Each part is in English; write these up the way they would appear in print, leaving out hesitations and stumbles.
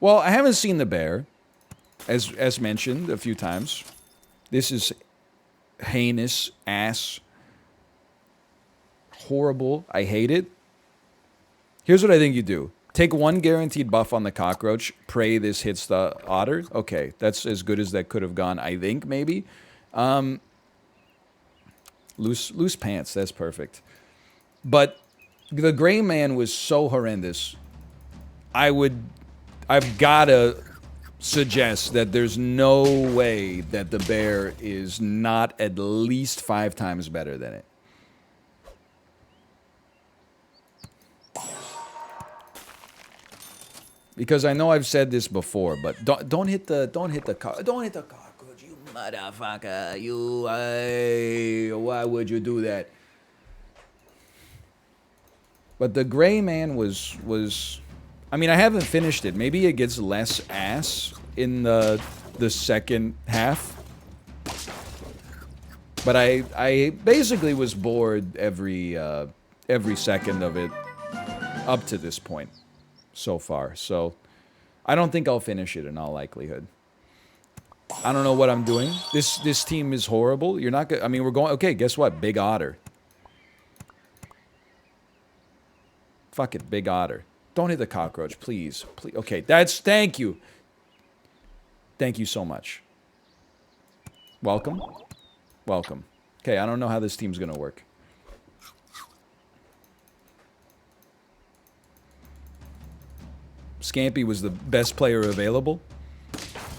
Well, I haven't seen the bear, as mentioned a few times. This is heinous, ass, horrible. I hate it. Here's what I think you do. Take one guaranteed buff on the cockroach. Pray this hits the otter. Okay, that's as good as that could have gone, I think, maybe. Loose pants, that's perfect. But the gray man was so horrendous. I've gotta suggest that there's no way that the bear is not at least 5 times better than it. Because I know I've said this before, but don't hit the cockroach, you motherfucker. Why would you do that? But the gray man was I mean, I haven't finished it. Maybe it gets less ass in the second half. But I basically was bored every second of it up to this point so far. So I don't think I'll finish it in all likelihood. I don't know what I'm doing. This team is horrible. You're not gonna, I mean, we're going, okay, guess what? Big otter. Fuck it, big otter. Don't hit the cockroach, please. Please. Okay, thank you. Thank you so much. Welcome. Welcome. Okay, I don't know how this team's gonna work. Scampy was the best player available.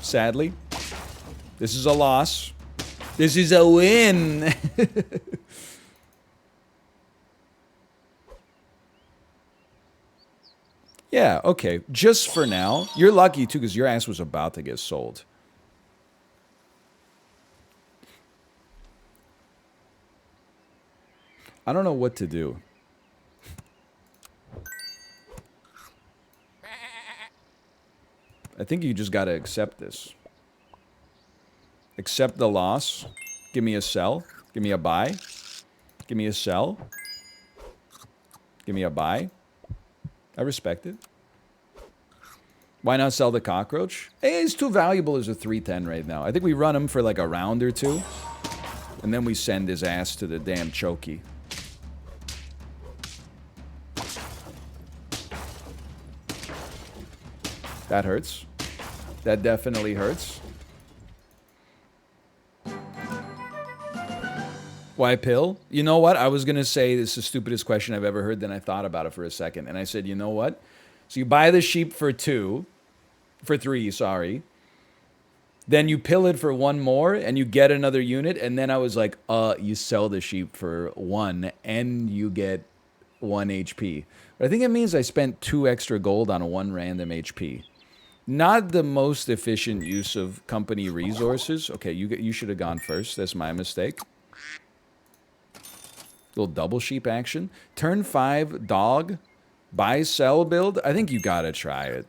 Sadly. This is a loss. This is a win. Yeah, okay. Just for now. You're lucky, too, because your ass was about to get sold. I don't know what to do. I think you just gotta accept this. Accept the loss. Give me a sell. Give me a buy. Give me a sell. Give me a buy. I respect it. Why not sell the cockroach? Hey, he's too valuable as a 310 right now. I think we run him for like a round or two. And then we send his ass to the damn chokey. That hurts. That definitely hurts. Why pill? You know what? I was going to say this is the stupidest question I've ever heard. Then I thought about it for a second. And I said, you know what? So you buy the sheep for 3, sorry. Then you pill it for 1 more and you get another unit. And then I was like, you sell the sheep for 1 and you get 1 HP. But I think it means I spent 2 extra gold on 1 random HP. Not the most efficient use of company resources. Okay, you should have gone first. That's my mistake. Little double sheep action. Turn 5, dog. Buy, sell, build. I think you gotta try it.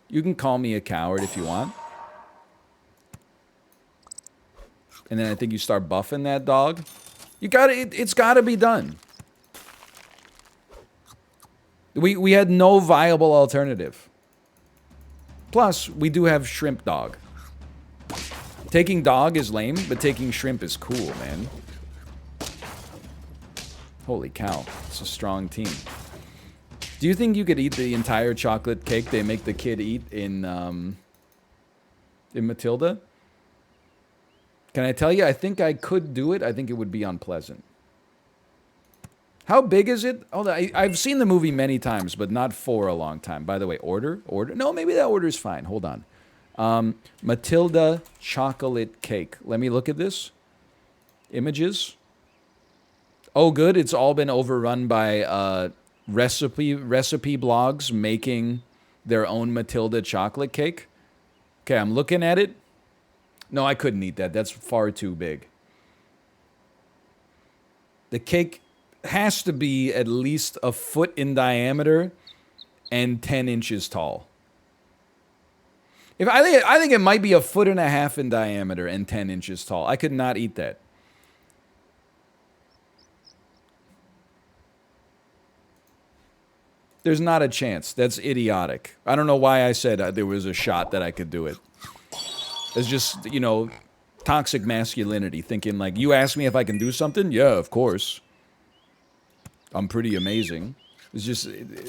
You can call me a coward if you want. And then I think you start buffing that dog. You gotta, it's gotta be done. We had no viable alternative. Plus, we do have shrimp dog. Taking dog is lame, but taking shrimp is cool, man. Holy cow, it's a strong team. Do you think you could eat the entire chocolate cake they make the kid eat in Matilda? Can I tell you, I think I could do it. I think it would be unpleasant. How big is it? Oh, I've seen the movie many times, but not for a long time. By the way, order? No, maybe that order is fine. Hold on. Matilda chocolate cake. Let me look at this. Images. Oh, good. It's all been overrun by recipe blogs making their own Matilda chocolate cake. Okay, I'm looking at it. No, I couldn't eat that. That's far too big. The cake has to be at least a foot in diameter and 10 inches tall. I think it might be a 1.5 feet in diameter and 10 inches tall. I could not eat that. There's not a chance. That's idiotic. I don't know why I said there was a shot that I could do it. It's just, you know, toxic masculinity, thinking like, you ask me if I can do something? Yeah, of course. I'm pretty amazing. It's just,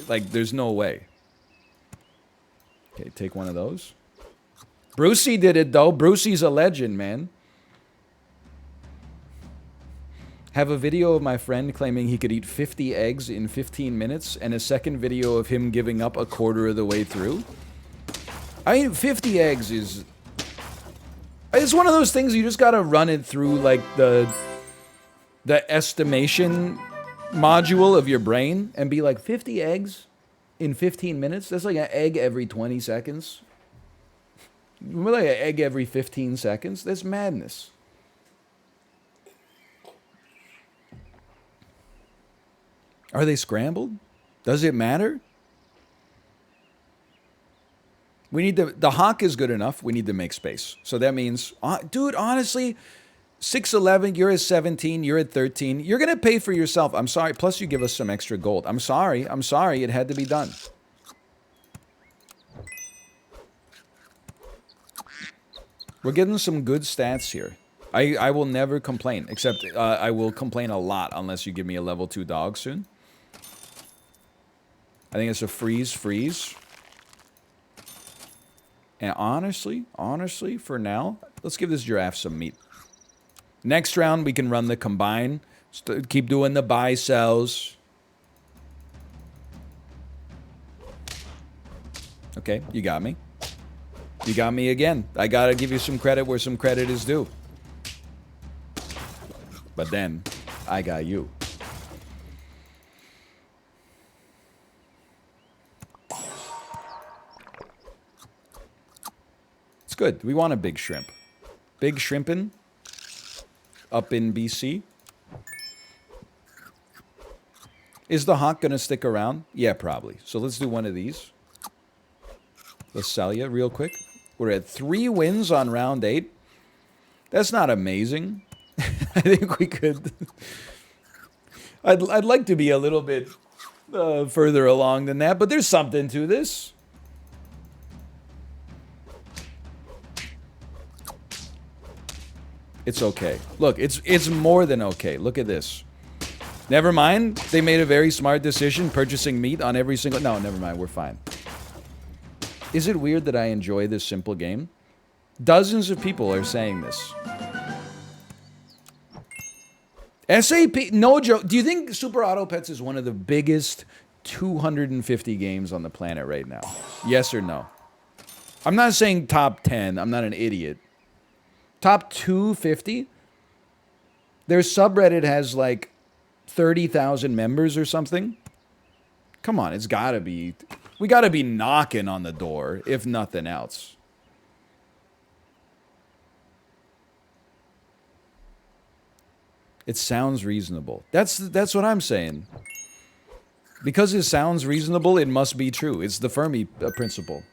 like, there's no way. Okay, take one of those. Brucey did it, though. Brucey's a legend, man. Have a video of my friend claiming he could eat 50 eggs in 15 minutes, and a second video of him giving up a quarter of the way through. I mean, 50 eggs is... It's one of those things you just gotta run it through, like, the estimation module of your brain, and be like, 50 eggs in 15 minutes? That's like an egg every 20 seconds. Remember, like an egg every 15 seconds? That's madness. Are they scrambled? Does it matter? We need to... The hawk is good enough. We need to make space. So that means... dude, honestly, 611, you're at 17, you're at 13. You're going to pay for yourself. I'm sorry. Plus, you give us some extra gold. I'm sorry. I'm sorry. It had to be done. We're getting some good stats here. I will never complain. Except I will complain a lot unless you give me a level 2 dog soon. I think it's a freeze. And honestly, for now, let's give this giraffe some meat. Next round, we can run the combine. Keep doing the buy sells. Okay, you got me. You got me again. I gotta give you some credit where some credit is due. But then, I got you. It's good. We want a big shrimp. Big shrimpin' up in BC. Is the hawk gonna stick around? Yeah, probably. So let's do one of these. Let's sell you real quick. We're at 3 wins on round 8. That's not amazing. I think we could... I'd like to be a little bit further along than that, but there's something to this. It's okay. Look, it's more than okay. Look at this. Never mind. They made a very smart decision purchasing meat on every single... No, never mind. We're fine. Is it weird that I enjoy this simple game? Dozens of people are saying this. SAP, no joke. Do you think Super Auto Pets is one of the biggest 250 games on the planet right now? Yes or no? I'm not saying top 10. I'm not an idiot. Top 250? Their subreddit has like 30,000 members or something. Come on, it's gotta be... We gotta be knocking on the door, if nothing else. It sounds reasonable. That's what I'm saying. Because it sounds reasonable, it must be true. It's the Fermi principle.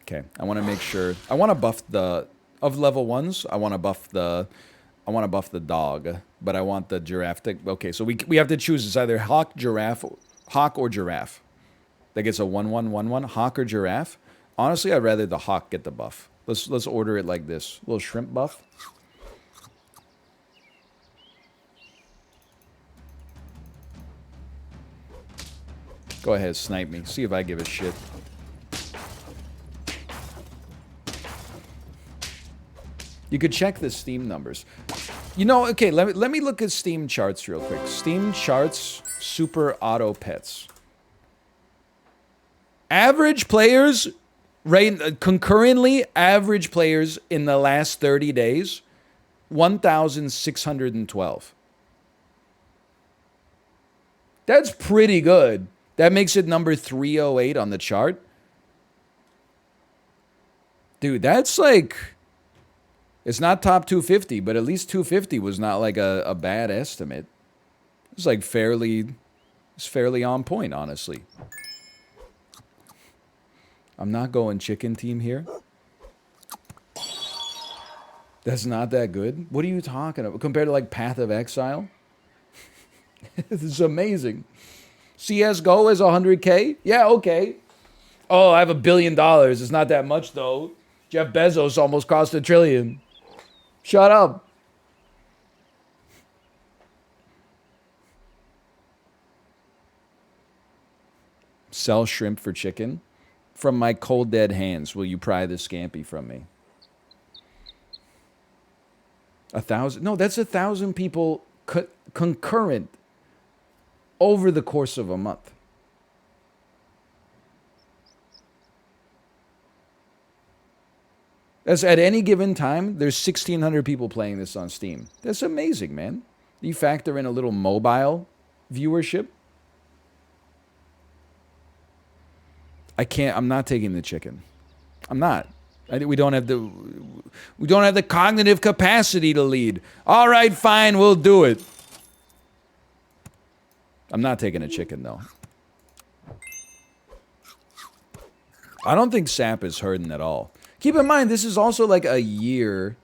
Okay, I want to make sure. I want to buff the... Of level 1s, I want to buff the... I want to buff the dog, but I want the giraffe to... Okay, so we have to choose. It's either hawk or giraffe. That gets a 1-1-1-1. Hawk or giraffe. Honestly, I'd rather the hawk get the buff. Let's order it like this. A little shrimp buff. Go ahead, snipe me. See if I give a shit. You could check the Steam numbers. You know, okay, let me look at Steam charts real quick. Steam charts, Super Auto Pets. Average players, concurrently, average players in the last 30 days, 1,612. That's pretty good. That makes it number 308 on the chart. Dude, that's like... It's not top 250, but at least 250 was not like a bad estimate. It's like fairly on point, honestly. I'm not going chicken team here. That's not that good. What are you talking about? Compared to like Path of Exile? This is amazing. CSGO is 100K? Yeah, okay. Oh, I have $1 billion. It's not that much, though. Jeff Bezos almost cost $1 trillion. Shut up. Sell shrimp for chicken? From my cold dead hands, will you pry the scampi from me? 1,000? No, that's 1,000 people concurrent over the course of a month. As at any given time, there's 1,600 people playing this on Steam. That's amazing, man. You factor in a little mobile viewership. I'm not taking the chicken. I'm not. We don't have the cognitive capacity to lead. All right, fine, we'll do it. I'm not taking a chicken, though. I don't think SAP is hurting at all. Keep in mind, this is also like a year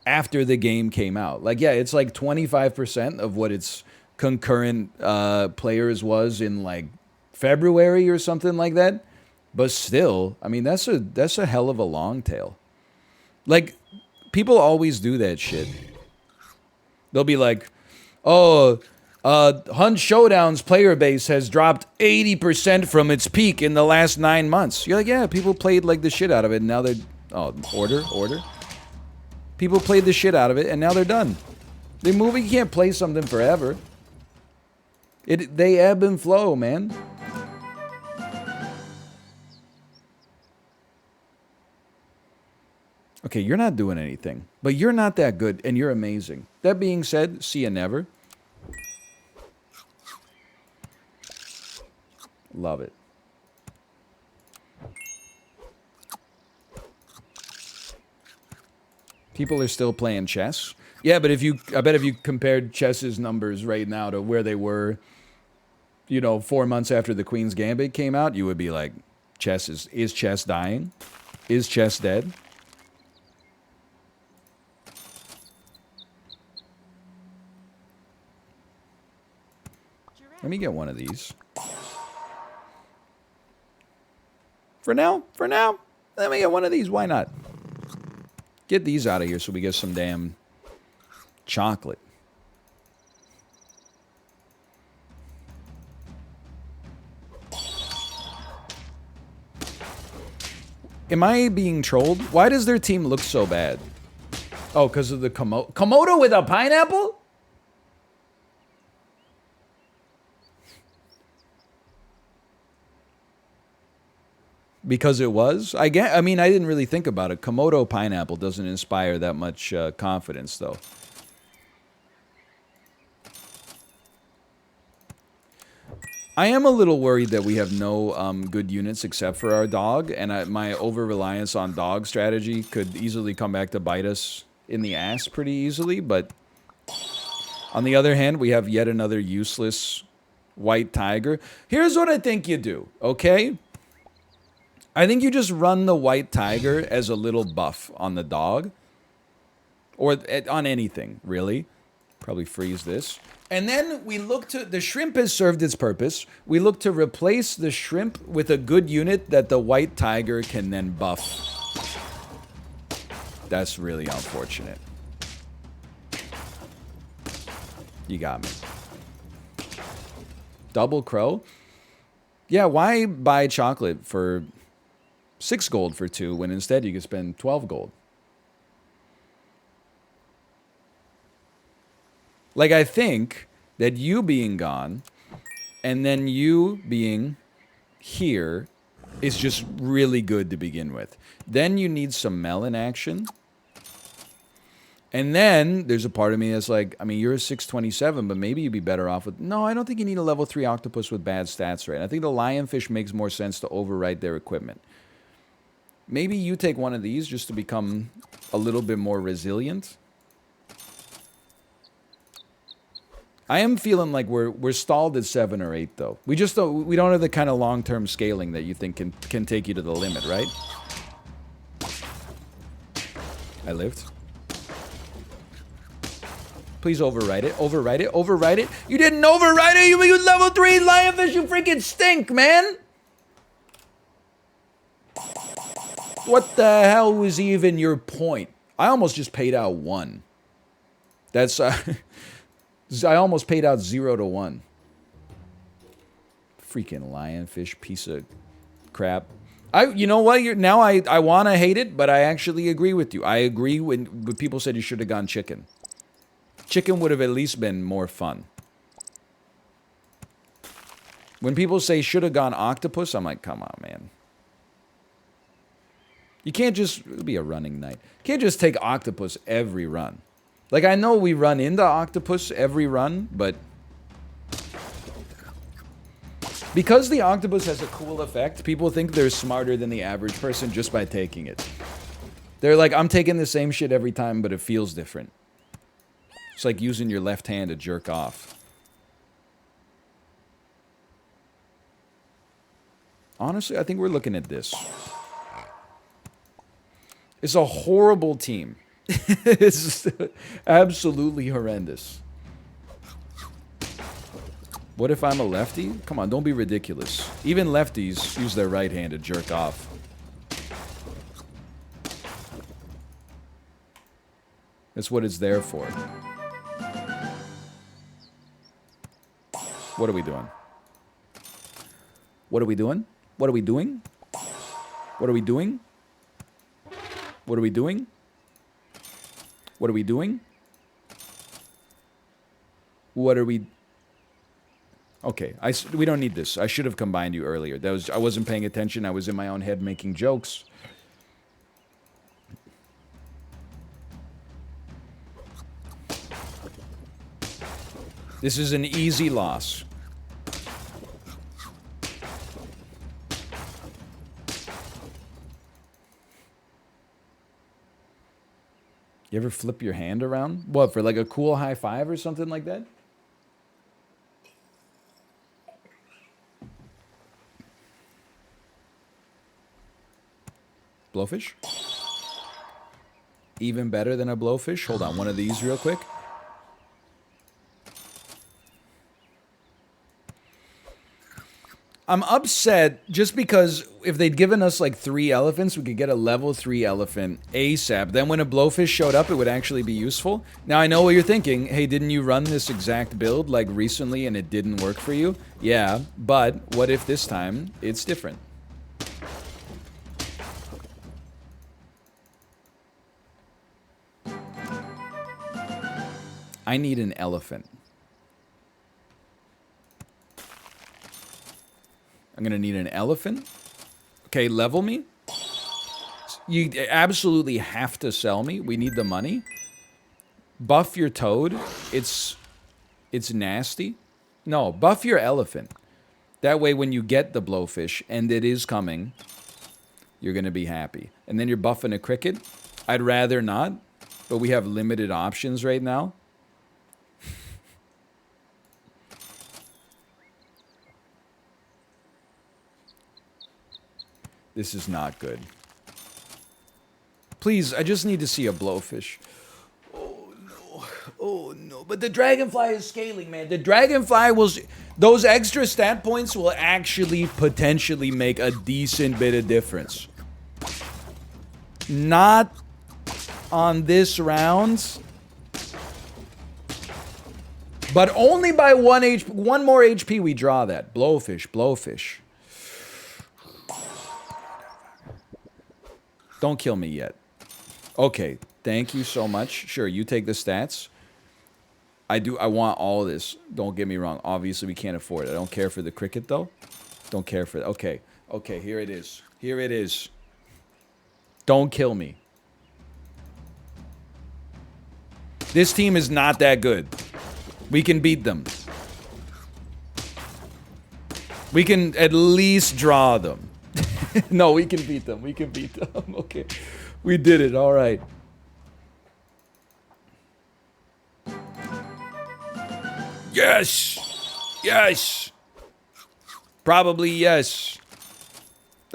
after the game came out. Like, yeah, it's like 25% of what its concurrent players was in like February or something like that. But still, I mean, that's a hell of a long tail. Like, people always do that shit. They'll be like, oh, Hunt Showdown's player base has dropped 80% from its peak in the last 9 months. You're like, yeah, people played like the shit out of it, and now they're... Oh, order. People played the shit out of it, and now they're done. The movie can't play something forever. They ebb and flow, man. Okay, you're not doing anything, but you're not that good, and you're amazing. That being said, see ya never. Love it. People are still playing chess. Yeah, but I bet if you compared chess's numbers right now to where they were, 4 months after the Queen's Gambit came out, you would be like, is chess dying? Is chess dead? Let me get one of these. For now, let me get one of these. Why not? Get these out of here so we get some damn chocolate. Am I being trolled? Why does their team look so bad? Oh, because of the Komodo with a pineapple? Because it was? I mean, I didn't really think about it. Komodo pineapple doesn't inspire that much confidence, though. I am a little worried that we have no good units except for our dog, and my over-reliance on dog strategy could easily come back to bite us in the ass pretty easily, but on the other hand, we have yet another useless white tiger. Here's what I think you do, okay? I think you just run the white tiger as a little buff on the dog. Or on anything, really. Probably freeze this. And then we look to... The shrimp has served its purpose. We look to replace the shrimp with a good unit that the white tiger can then buff. That's really unfortunate. You got me. Double crow? Yeah, why buy chocolate for... 6 gold for 2 when instead you could spend 12 gold. Like, I think that you being gone and then you being here is just really good to begin with. Then you need some melon action. And then there's a part of me that's like, I mean, you're a 627, but maybe you'd be better off with... No, I don't think you need a level 3 octopus with bad stats, right? I think the lionfish makes more sense to overwrite their equipment. Maybe you take one of these just to become a little bit more resilient. I am feeling like we're stalled at 7 or 8 though. We don't have the kind of long-term scaling that you think can take you to the limit, right? I lived. Please overwrite it. Overwrite it. Overwrite it. You didn't overwrite it. You level 3 lionfish. You freaking stink, man. What the hell was even your point? I almost just paid out 1. That's... I almost paid out 0 to 1. Freaking lionfish piece of crap. You know what? Now I want to hate it, but I actually agree with you. I agree when people said you should have gone chicken. Chicken would have at least been more fun. When people say should have gone octopus, I'm like, come on, man. You can't just... It'll be a running night. You can't just take octopus every run. Like, I know we run into octopus every run, but... Because the octopus has a cool effect, people think they're smarter than the average person just by taking it. They're like, I'm taking the same shit every time, but it feels different. It's like using your left hand to jerk off. Honestly, I think we're looking at this. It's a horrible team. It's absolutely horrendous. What if I'm a lefty? Come on, don't be ridiculous. Even lefties use their right hand to jerk off. That's what it's there for. What are we doing? What are we doing? What are we doing? What are we doing? What are we doing? What are we doing? What are we... Okay, we don't need this. I should have combined you earlier. I wasn't paying attention. I was in my own head making jokes. This is an easy loss. You ever flip your hand around? What, for like a cool high five or something like that? Blowfish? Even better than a blowfish? Hold on, one of these real quick. I'm upset just because if they'd given us like 3 elephants, we could get a level 3 elephant ASAP. Then when a blowfish showed up, it would actually be useful. Now I know what you're thinking. Hey, didn't you run this exact build like recently and it didn't work for you? Yeah, but what if this time it's different? I need an elephant. I'm gonna need an elephant. Okay, level me. You absolutely have to sell me. We need the money. Buff your toad. It's nasty. No, buff your elephant. That way when you get the blowfish, and it is coming, you're gonna be happy. And then you're buffing a cricket. I'd rather not, but we have limited options right now. This is not good. Please, I just need to see a blowfish. Oh, no. Oh, no. But the dragonfly is scaling, man. The dragonfly will... Those extra stat points will actually potentially make a decent bit of difference. Not on this round. But only by 1 more HP we draw that. Blowfish, blowfish. Don't kill me yet. Okay, thank you so much. Sure, you take the stats. I want all this. Don't get me wrong. Obviously, we can't afford it. I don't care for the cricket, though. Don't care for it. Okay, okay, here it is. Here it is. Don't kill me. This team is not that good. We can beat them. We can at least draw them. No, we can beat them. We can beat them. Okay. We did it. All right. Yes. Yes. Probably yes.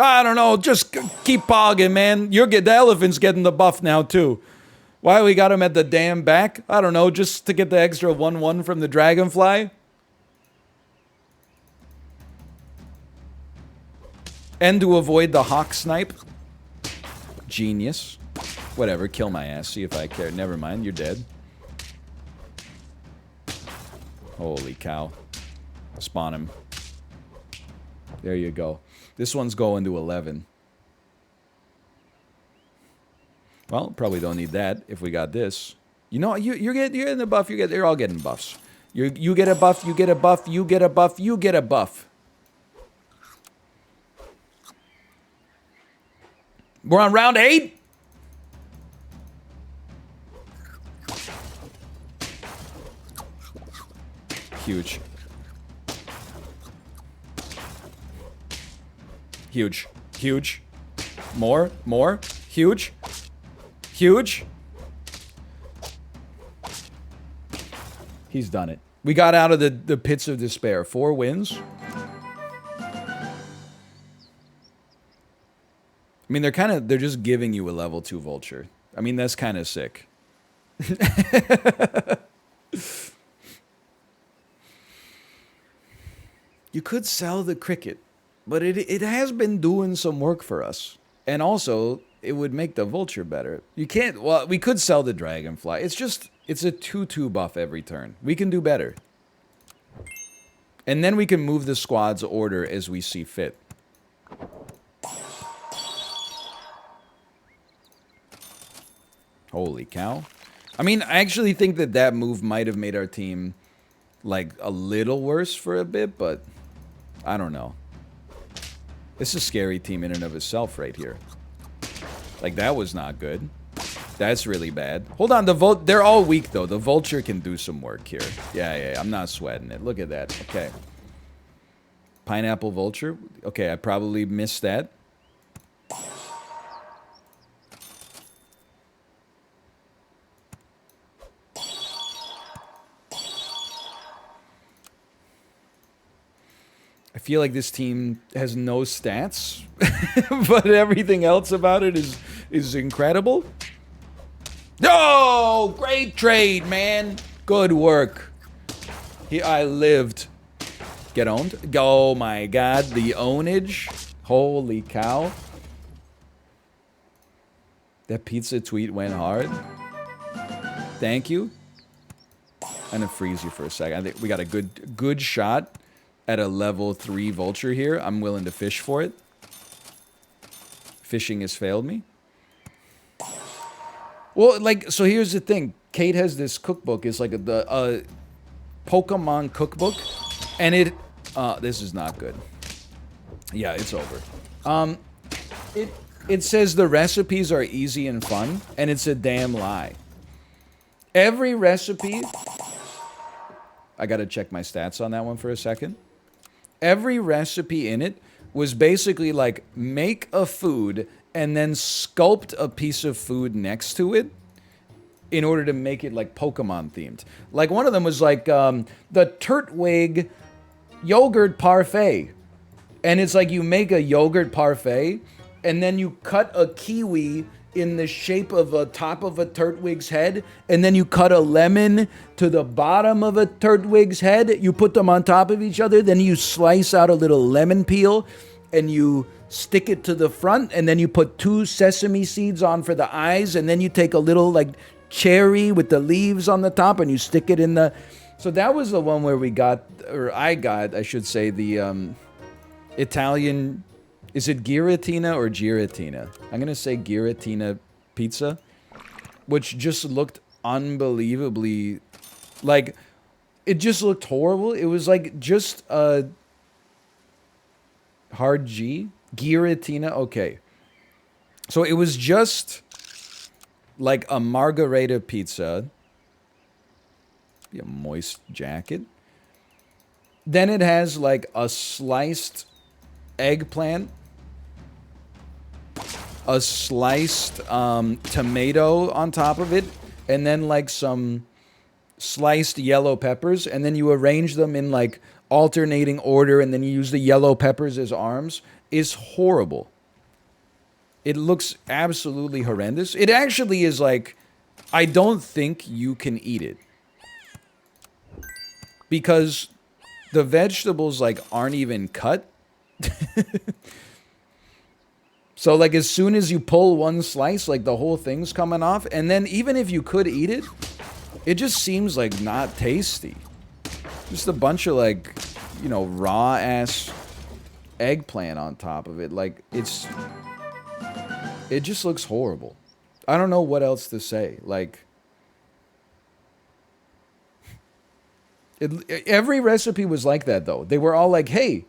I don't know. Just keep pogging, man. The elephant's getting the buff now, too. Why we got him at the damn back? I don't know, just to get the extra 1/1 from the dragonfly? And to avoid the hawk snipe? Genius. Whatever, kill my ass, see if I care. Never mind, you're dead. Holy cow. Spawn him. There you go. This one's going to 11. Well, probably don't need that if we got this. You know, you're getting a buff. You're all getting buffs. You get a buff. You get a buff. You get a buff. You get a buff. We're on round 8. Huge. Huge. Huge. More. More. Huge. Huge. He's done it. We got out of the pits of despair. 4 wins. I mean, they're just giving you a level 2 vulture. I mean, that's kind of sick. You could sell the cricket, but it has been doing some work for us. And also, it would make the vulture better. You can't, well, we could sell the dragonfly. It's a 2/2 buff every turn. We can do better. And then we can move the squad's order as we see fit. Holy cow. I mean, I actually think that move might have made our team, like, a little worse for a bit, but I don't know. This is a scary team in and of itself right here. Like, that was not good. That's really bad. Hold on, they're all weak, though. The vulture can do some work here. Yeah, I'm not sweating it. Look at that. Okay. Pineapple vulture. Okay, I probably missed that. I feel like this team has no stats, but everything else about it is incredible. Oh, great trade, man. Good work. I lived. Get owned. Oh my god, the ownage. Holy cow. That pizza tweet went hard. Thank you. I'm gonna freeze you for a second. I think we got a good shot at a level 3 vulture here. I'm willing to fish for it. Fishing has failed me. Well, like, so here's the thing. Kate has this cookbook. It's like a Pokemon cookbook. And this is not good. Yeah, it's over. It says the recipes are easy and fun, and it's a damn lie. Every recipe... I gotta check my stats on that one for a second. Every recipe in it was basically like, make a food and then sculpt a piece of food next to it in order to make it like Pokemon themed. Like one of them was like the Turtwig yogurt parfait. And it's like you make a yogurt parfait and then you cut a kiwi in the shape of a top of a Turtwig's head, and then you cut a lemon to the bottom of a Turtwig's head. You put them on top of each other, then you slice out a little lemon peel, and you stick it to the front, and then you put 2 sesame seeds on for the eyes, and then you take a little, like, cherry with the leaves on the top, and you stick it in the... So that was the one where we got, or I should say, the Italian... Is it Giratina or Giratina? I'm going to say Giratina pizza, which just looked unbelievably, like, it just looked horrible. It was like just a hard G. Giratina, okay. So it was just like a margarita pizza. Be a moist jacket. Then it has like a sliced eggplant, a sliced tomato on top of it, and then like some sliced yellow peppers, and then you arrange them in like alternating order, and then you use the yellow peppers as arms. Is horrible. It looks absolutely horrendous. It actually is like, I don't think you can eat it. Because the vegetables, like, aren't even cut. So, like, as soon as you pull one slice, like, the whole thing's coming off. And then even if you could eat it, it just seems, like, not tasty. Just a bunch of, like, you know, raw-ass eggplant on top of it. Like, it just looks horrible. I don't know what else to say. Like, every recipe was like that, though. They were all like, hey,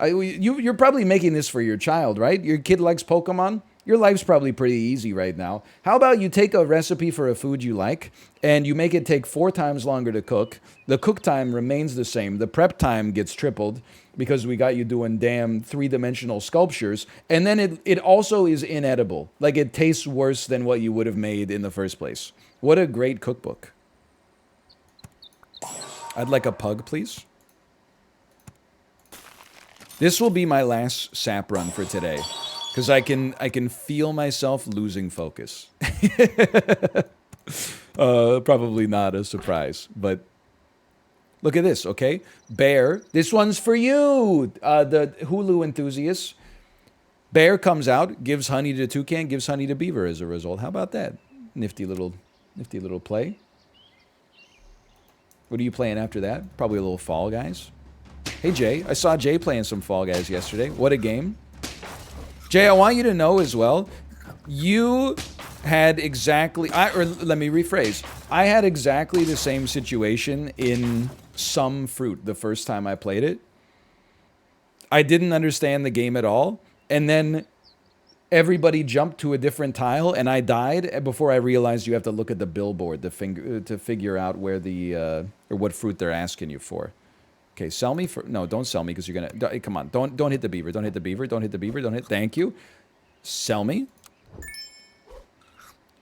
you're probably making this for your child, right? Your kid likes Pokemon? Your life's probably pretty easy right now. How about you take a recipe for a food you like, and you make it take 4 times longer to cook. The cook time remains the same. The prep time gets tripled because we got you doing damn 3-dimensional sculptures. And then it also is inedible. Like, it tastes worse than what you would have made in the first place. What a great cookbook. I'd like a pug, please. This will be my last sap run for today, because I can feel myself losing focus. Probably not a surprise, but look at this, okay? Bear, this one's for you, the Hulu enthusiasts. Bear comes out, gives honey to toucan, gives honey to beaver as a result. How about that? Nifty little play. What are you playing after that? Probably a little Fall Guys. Hey, Jay. I saw Jay playing some Fall Guys yesterday. What a game. Jay, I want you to know as well, you had exactly... or let me rephrase. I had exactly the same situation in Some Fruit the first time I played it. I didn't understand the game at all. And then everybody jumped to a different tile, and I died before I realized you have to look at the billboard to figure out where the... or what fruit they're asking you for. Okay, sell me for... No, don't sell me because you're going to... Come on, don't hit the beaver. Don't hit the beaver. Don't hit the beaver. Don't hit... Thank you. Sell me.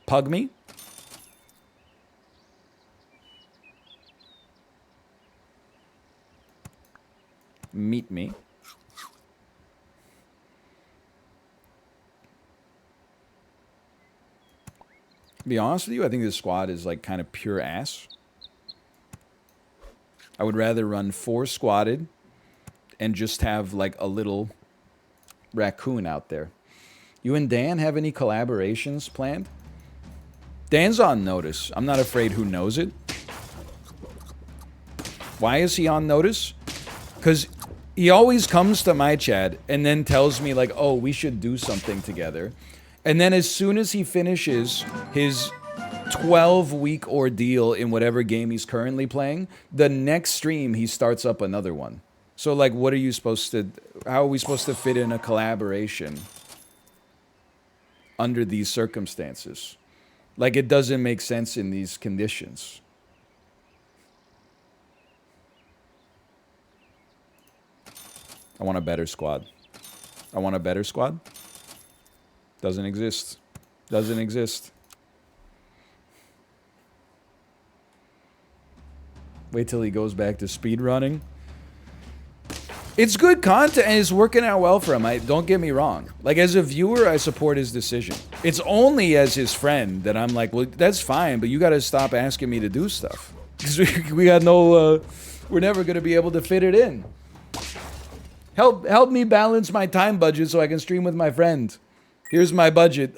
Pug me. Meet me. To be honest with you, I think this squad is like kind of pure ass. I would rather run 4 squatted and just have like a little raccoon out there. You and Dan have any collaborations planned? Dan's on notice. I'm not afraid who knows it. Why is he on notice? Because he always comes to my chat and then tells me like, oh, we should do something together. And then as soon as he finishes his 12-week ordeal in whatever game he's currently playing, the next stream he starts up another one. So like, what are you supposed to... How are we supposed to fit in a collaboration under these circumstances? Like, it doesn't make sense in these conditions. I want a better squad. I want a better squad. Doesn't exist. Doesn't exist. Wait till he goes back to speedrunning. It's good content and it's working out well for him. Don't get me wrong. Like, as a viewer, I support his decision. It's only as his friend that I'm like, well, that's fine, but you got to stop asking me to do stuff. Because we got no... we're never going to be able to fit it in. Help me balance my time budget so I can stream with my friend. Here's my budget.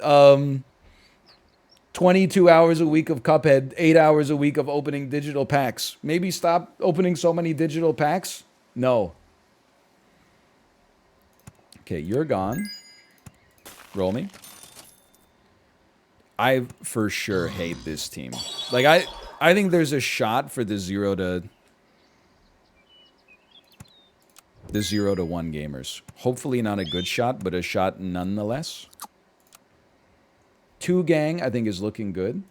22 hours a week of Cuphead, 8 hours a week of opening digital packs. Maybe stop opening so many digital packs? No. Okay, you're gone. Roll me. I for sure hate this team. Like, I think there's a shot for the 0 to 1 gamers. Hopefully not a good shot, but a shot nonetheless. 2 gang, I think, is looking good.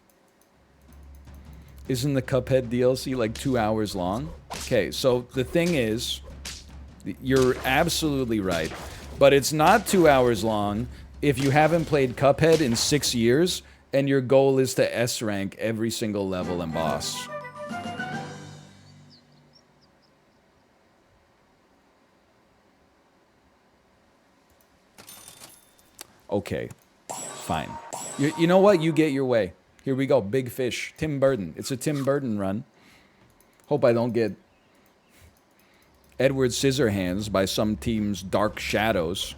Isn't the Cuphead DLC like 2 hours long? Okay, so the thing is, you're absolutely right. But it's not 2 hours long if you haven't played Cuphead in 6 years and your goal is to S rank every single level and boss. Okay, fine. You know what? You get your way. Here we go. Big fish. Tim Burton. It's a Tim Burton run. Hope I don't get Edward Scissorhands by some team's Dark Shadows.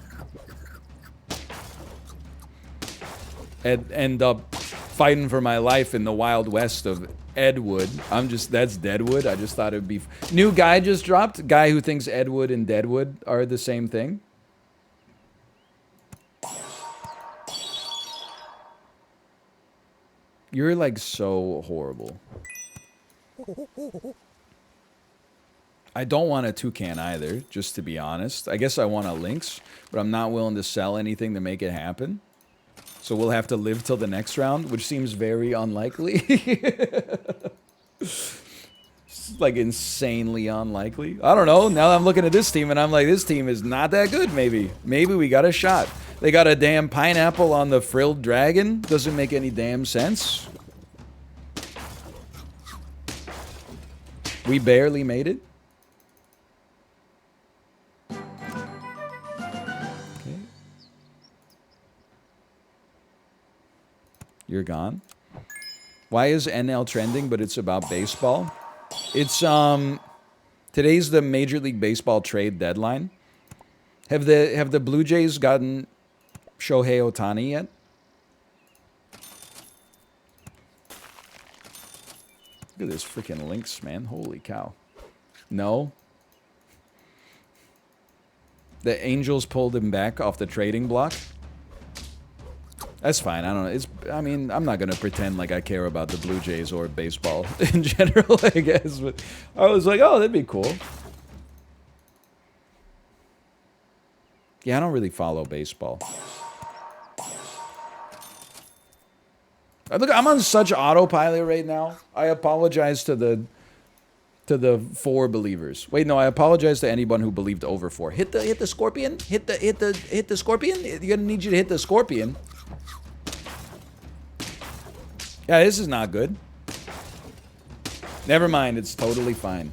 End up fighting for my life in the Wild West of Edwood. That's Deadwood. I just thought it'd be... New guy just dropped. Guy who thinks Edwood and Deadwood are the same thing. You're like so horrible. I don't want a toucan either, just to be honest. I guess I want a lynx, but I'm not willing to sell anything to make it happen. So we'll have to live till the next round, which seems very unlikely. It's like insanely unlikely. I don't know. Now I'm looking at this team and I'm like, this team is not that good, maybe. Maybe we got a shot. They got a damn pineapple on the frilled dragon. Doesn't make any damn sense. We barely made it. Okay. You're gone. Why is NL trending, but it's about baseball? It's, today's the Major League Baseball trade deadline. Have the Blue Jays gotten Shohei Ohtani yet? Look at this freaking Lynx, man. Holy cow. No. The Angels pulled him back off the trading block. That's fine. I don't know. I mean, I'm not going to pretend like I care about the Blue Jays or baseball in general, I guess. But I was like, oh, that'd be cool. Yeah, I don't really follow baseball. Look, I'm on such autopilot right now. I apologize to the 4 believers. Wait, no, I apologize to anyone who believed over 4. Hit the scorpion. Hit the scorpion. You're gonna need you to hit the scorpion. Yeah, this is not good. Never mind, it's totally fine.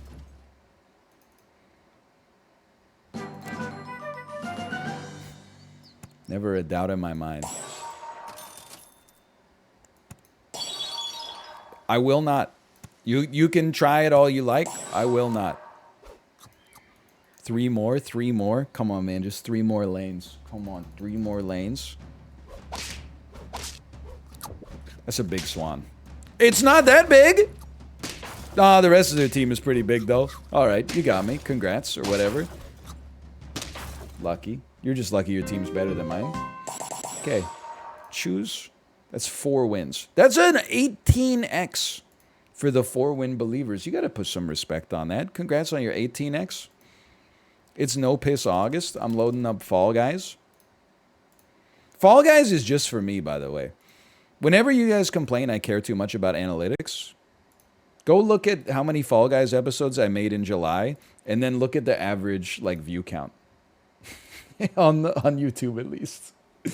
Never a doubt in my mind. I will not. You can try it all you like. I will not. 3 more, 3 more. Come on, man, just 3 more lanes. Come on, 3 more lanes. That's a big swan. It's not that big! Ah, the rest of their team is pretty big, though. Alright, you got me. Congrats, or whatever. Lucky. You're just lucky your team's better than mine. Okay. Choose. That's 4 wins. That's an 18x for the 4-win believers. You gotta put some respect on that. Congrats on your 18x. It's no piss August. I'm loading up Fall Guys. Fall Guys is just for me, by the way. Whenever you guys complain I care too much about analytics, go look at how many Fall Guys episodes I made in July, and then look at the average like view count on YouTube at least.